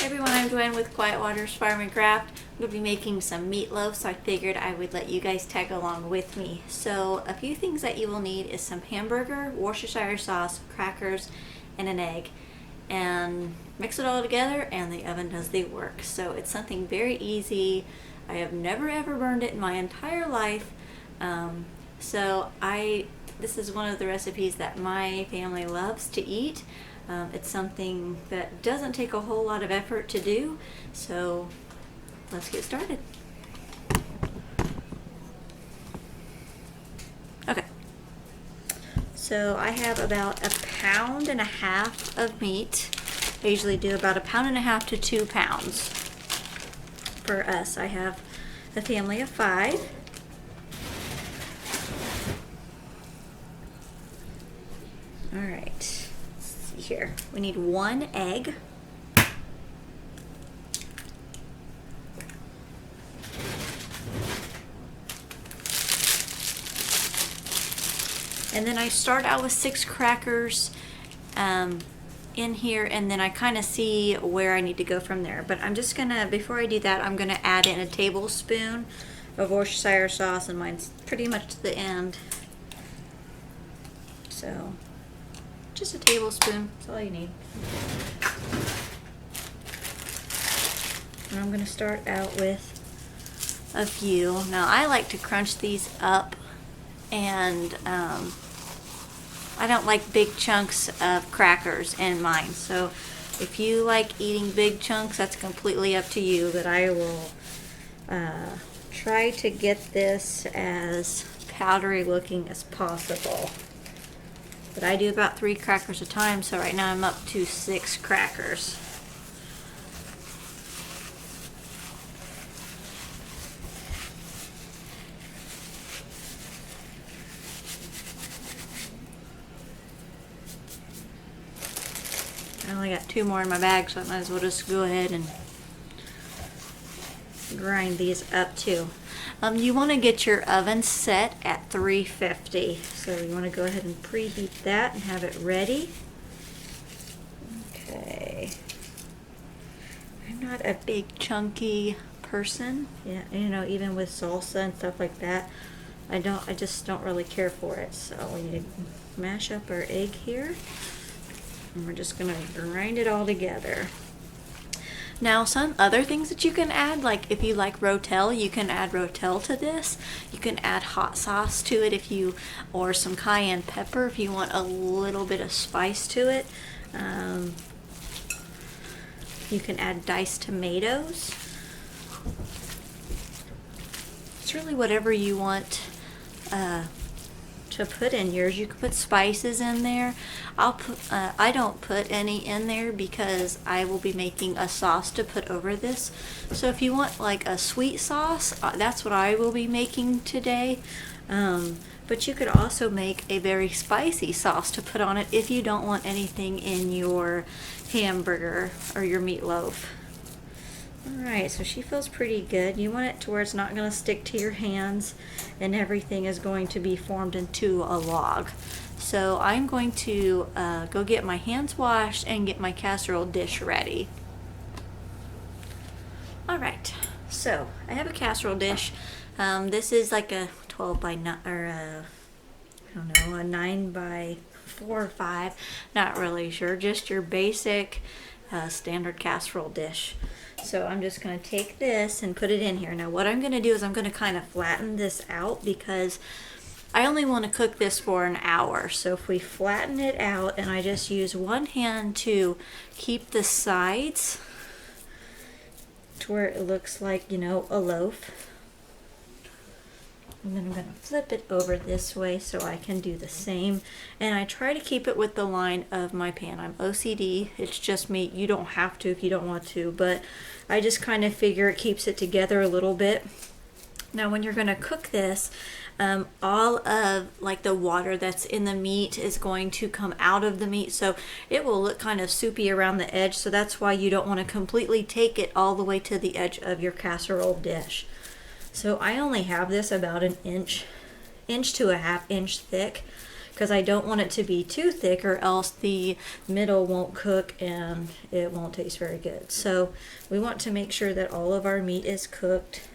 Everyone, I'm Joanne with Quiet Waters Farm and Craft. I'm going to be making some meatloaf, so I figured I would let you guys tag along with me. So a few things that you will need is some hamburger, Worcestershire sauce, crackers, and an egg. And mix it all together and the oven does the work. So it's something very easy. I have never ever burned it in my entire life. This is one of the recipes that my family loves to eat. It's something that doesn't take a whole lot of effort to do, so let's get started. Okay, so I have about 1.5 pounds of meat. I usually do about 1.5 pounds to 2 pounds. For us, I have a family of 5. All right, let's see here. We need 1 egg. And then I start out with 6 crackers in here, and then I kind of see where I need to go from there. But I'm just gonna, before I do that, I'm gonna add in a tablespoon of Worcestershire sauce, and mine's pretty much to the end. So just a tablespoon, that's all you need. And I'm gonna start out with a few. Now I like to crunch these up, and I don't like big chunks of crackers in mine. So if you like eating big chunks, that's completely up to you, but I will try to get this as powdery looking as possible. But I do about 3 crackers a time, so right now I'm up to 6 crackers. I only got 2 more in my bag, so I might as well just go ahead and grind these up too. You want to get your oven set at 350, so you want to go ahead and preheat that and have it ready. Okay. I'm not a big chunky person, yeah, you know, even with salsa and stuff like that. I just don't really care for it. So we need to mash up our egg here, and we're just gonna grind it all together. Now, some other things that you can add, like if you like rotel, you can add rotel to this. You can add hot sauce to it or some cayenne pepper if you want a little bit of spice to it. You can add diced tomatoes. It's really whatever you want to put in yours. You can put spices in there. I don't put any in there because I will be making a sauce to put over this. So if you want like a sweet sauce, that's what I will be making today. But you could also make a very spicy sauce to put on it if you don't want anything in your hamburger or your meatloaf. Alright, so she feels pretty good. You want it to where it's not going to stick to your hands and everything is going to be formed into a log. So I'm going to go get my hands washed and get my casserole dish ready. Alright, so I have a casserole dish. This is like a 12 by 9, or a 9 by 4 or 5. Not really sure, just your basic standard casserole dish. So I'm just going to take this and put it in here. Now what I'm going to do is I'm going to kind of flatten this out because I only want to cook this for an hour. So if we flatten it out and I just use one hand to keep the sides to where it looks like, you know, a loaf. And then I'm going to flip it over this way so I can do the same. And I try to keep it with the line of my pan. I'm OCD. It's just me. You don't have to if you don't want to. But I just kind of figure it keeps it together a little bit. Now when you're going to cook this, all of like the water that's in the meat is going to come out of the meat. So it will look kind of soupy around the edge. So that's why you don't want to completely take it all the way to the edge of your casserole dish. So I only have this about an inch to a 1/2 inch thick. because I don't want it to be too thick or else the middle won't cook and it won't taste very good. So we want to make sure that all of our meat is cooked.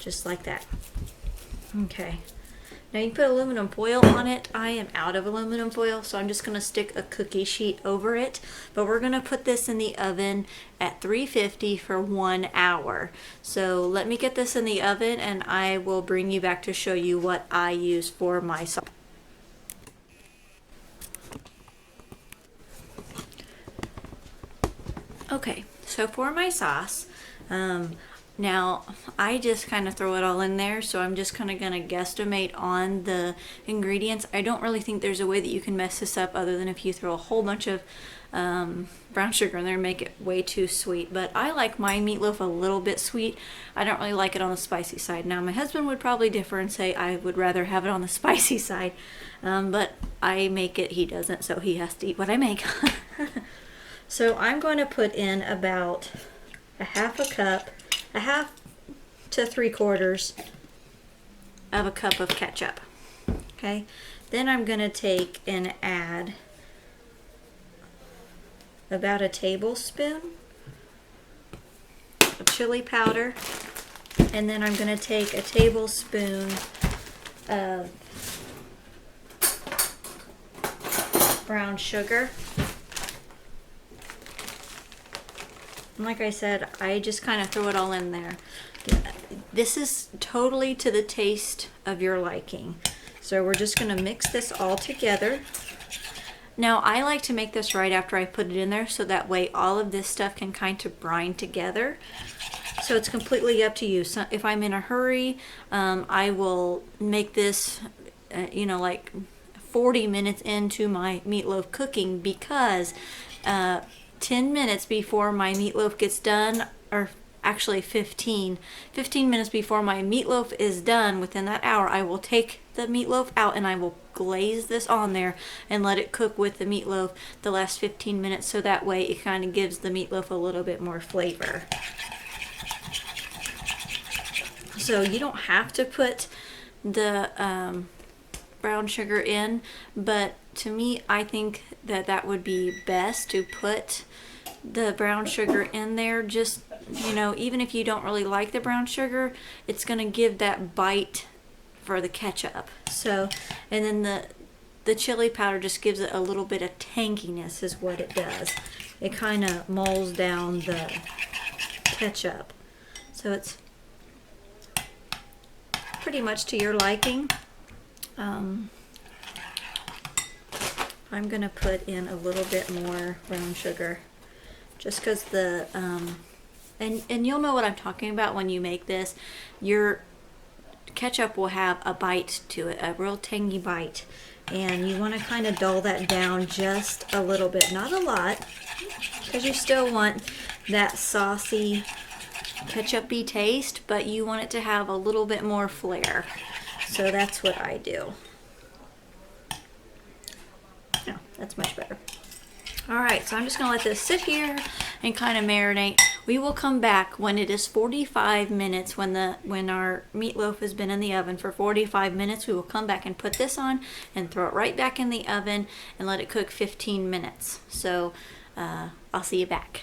Just like that. Okay. Now you can put aluminum foil on it. I am out of aluminum foil, so I'm just going to stick a cookie sheet over it. But we're going to put this in the oven at 350 for 1 hour. So let me get this in the oven and I will bring you back to show you what I use for my sauce. Okay, so for my sauce, now, I just kind of throw it all in there, so I'm just kind of going to guesstimate on the ingredients. I don't really think there's a way that you can mess this up other than if you throw a whole bunch of brown sugar in there and make it way too sweet. But I like my meatloaf a little bit sweet. I don't really like it on the spicy side. Now, my husband would probably differ and say I would rather have it on the spicy side, but I make it, he doesn't, so he has to eat what I make. So I'm going to put in about a half to 3/4 of a cup of ketchup. Okay, then I'm going to take and add about a tablespoon of chili powder, and then I'm going to take a tablespoon of brown sugar. And like I said, I just kind of throw it all in there. This is totally to the taste of your liking. So we're just going to mix this all together. Now I like to make this right after I put it in there, so that way all of this stuff can kind of brine together. So it's completely up to you. So if I'm in a hurry, I will make this, like 40 minutes into my meatloaf cooking, because 10 minutes before my meatloaf gets done, or actually 15 minutes before my meatloaf is done, within that hour, I will take the meatloaf out and I will glaze this on there and let it cook with the meatloaf the last 15 minutes, so that way it kind of gives the meatloaf a little bit more flavor. So you don't have to put the brown sugar in, but to me, I think that that would be best to put the brown sugar in there. Just, even if you don't really like the brown sugar, it's going to give that bite for the ketchup. So, and then the chili powder just gives it a little bit of tanginess is what it does. It kind of mulls down the ketchup. So it's pretty much to your liking. I'm going to put in a little bit more brown sugar, just because and you'll know what I'm talking about when you make this. Your ketchup will have a bite to it, a real tangy bite, and you want to kind of dull that down just a little bit, not a lot, because you still want that saucy ketchup-y taste, but you want it to have a little bit more flair. So that's what I do. Yeah, that's much better. Alright, so I'm just going to let this sit here and kind of marinate. We will come back when it is 45 minutes, when our meatloaf has been in the oven for 45 minutes. We will come back and put this on and throw it right back in the oven and let it cook 15 minutes. So I'll see you back.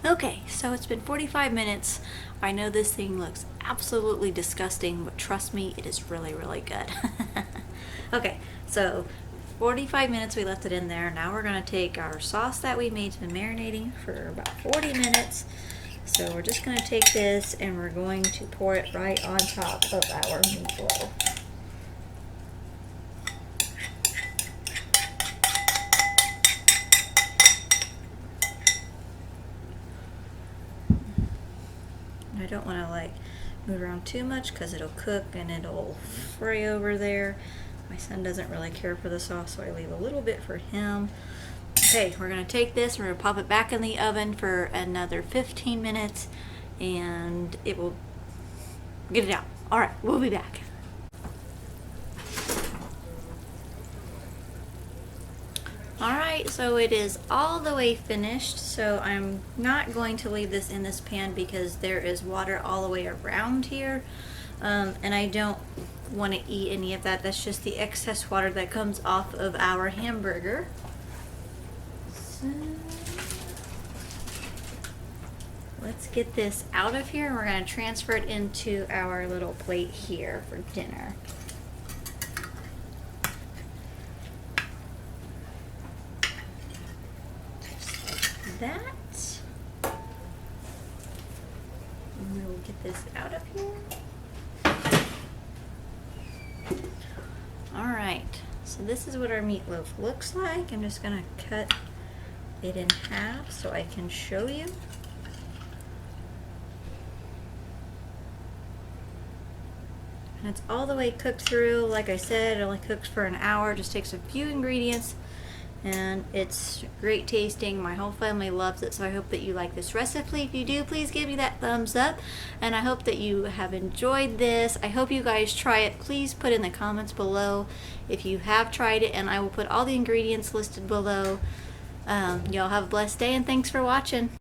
Okay, so it's been 45 minutes. I know this thing looks absolutely disgusting, but trust me, it is really, really good. Okay, so 45 minutes we left it in there. Now we're going to take our sauce that we made, been marinating for about 40 minutes. So we're just going to take this and we're going to pour it right on top of our meatloaf. I don't want to move around too much because it'll cook and it'll fray over there. My son doesn't really care for the sauce, so I leave a little bit for him. Okay, we're going to take this and we're going to pop it back in the oven for another 15 minutes and it will get it out. Alright, we'll be back. Alright, Alright, so it is all the way finished, so I'm not going to leave this in this pan because there is water all the way around here, and I don't want to eat any of that. That's just the excess water that comes off of our hamburger. So let's get this out of here, and we're going to transfer it into our little plate here for dinner. That, and we will get this out of here. Alright, so this is what our meatloaf looks like. I'm just going to cut it in half so I can show you. And it's all the way cooked through. Like I said, it only cooks for an hour, just takes a few ingredients. And it's great tasting. My whole family loves it, so I hope that you like this recipe. If you do, please give me that thumbs up, and I hope that you have enjoyed this. I hope you guys try it. Please put in the comments below if you have tried it, and I will put all the ingredients listed below. Y'all have a blessed day, and thanks for watching.